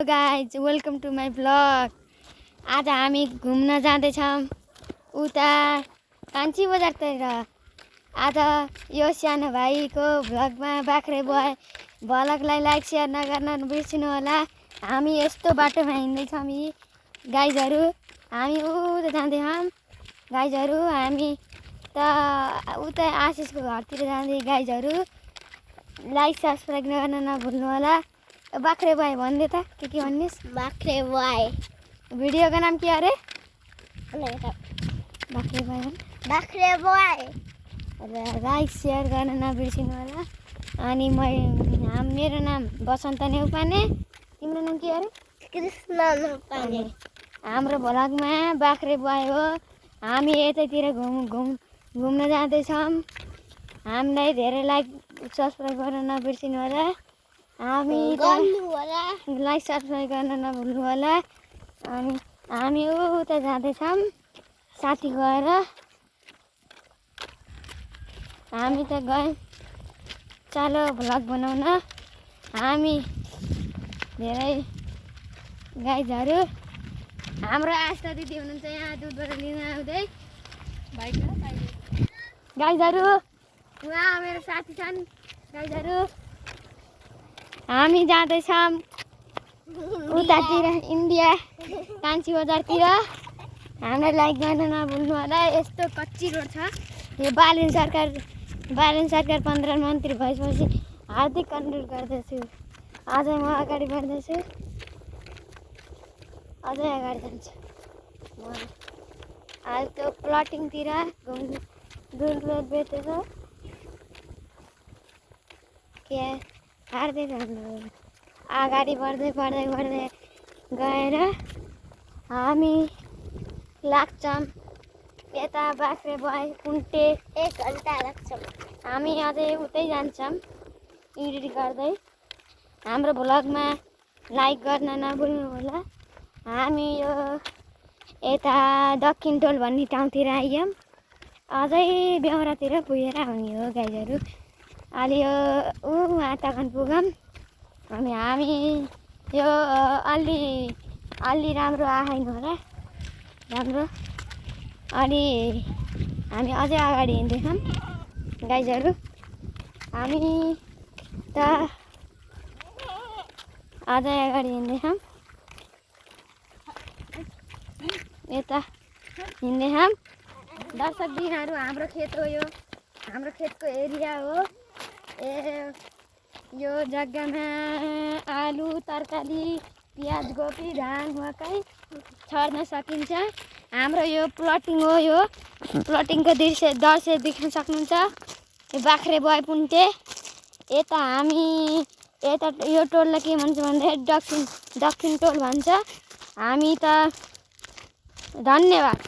Guys welcome to my blog. आज हामी घुम्न जाँदैछौँ उता कान्छी बजारतिर। आज यो सानो भाइको भ्लगमा बाख्रे बोय भ्लगलाई लाइक सेयर नगर्न बिर्सिनु होला। हामी यस्तो बाटोमा हिँड्दैछौँ यी गाइजहरू। हामी उता जाँदैछौँ गाइजहरू। हामी त उता आशिषको घरतिर जाँदै गाइजहरू। लाइक सब्सक्राइब गर्न नभुल्नु होला। बाख्रे बोय भन्दै त के भन्निस्? बाख्रे बोय भिडियोको नाम के अरे? बाख्रे बोय भन्। बाख्रे बोय लाइक सेयर गर्न नबिर्सिनु होला। अनि मेरो नाम बसन्त नेउपाने। तिम्रो नाम के अरे? कृष्ण नेउपाने। हाम्रो भ्लगमा बाख्रे बोय हो। हामी यतैतिर घुम्न जाँदैछौँ। हामीलाई धेरै लाइक सब्सक्राइब गर्न नबिर्सिनु होला। हामी लाइक सब्सक्राइब गर्न नभुल्नु होला। अनि हामी उता जाँदैछौँ साथी गएर। हामी त गयौँ चालो भ्लग बनाउन। हामी धेरै गाइजहरू। हाम्रो आस्था दिदी हुनुहुन्छ यहाँ दुधबाट लिन आउँदै गाइजहरू। उहाँ मेरो साथी छन् गाइजहरू। हामी जाँदैछौँ उतातिर इन्डिया कान्छी बजारतिर। हामीलाई लाइक गर्न नभुल्नु होला। यस्तो कच्ची रोड छ। यो बालेन सरकार प्रधानमन्त्री भएपछि हार्दिक अनुरोध गर्दछु। अझै म अगाडि बढ्दैछु। अझै अगाडि जान्छु। आज त्यो प्लटिङतिर दुध बेच्दैछ के हार्दै जानु। अगाडि बढ्दै गएर हामी लाग्छौँ यता बाख्रे बोय कुन्टे। 1 घन्टा लाग्छ। हामी अझै उतै जान्छौँ एडिट गर्दै। हाम्रो भ्लगमा लाइक गर्न नभुल्नु होला। हामी यो यता दक्षिण टोल भन्ने ठाउँतिर आइयौँ। अझै बेहोरातिर पुगेर आउने हो गाइजहरू। अलि यो उहाँ तकन पुगौँ। अनि हामी यो अलि राम्रो आएन होला राम्रो। अनि हामी अझै अगाडि हिँड्दैछौँ गाइजहरू। हामी त अझै अगाडि हिँड्दैछौँ। यता हिँड्दैछौँ। दर्शक दिनहरू हाम्रो खेत हो। यो हाम्रो खेतको एरिया हो। यो जग्गामा आलु तरकारी प्याज कोपी धान मकै छर्न सकिन्छ। हाम्रो यो प्लटिङ हो। यो प्लटिङको दृश्य देख्न सक्नुहुन्छ। यो बाख्रे बोय पुन्टे। यता हामी यता यो टोललाई के भन्छ भन्दाखेरि दक्षिण टोल भन्छ। हामी त धन्यवाद।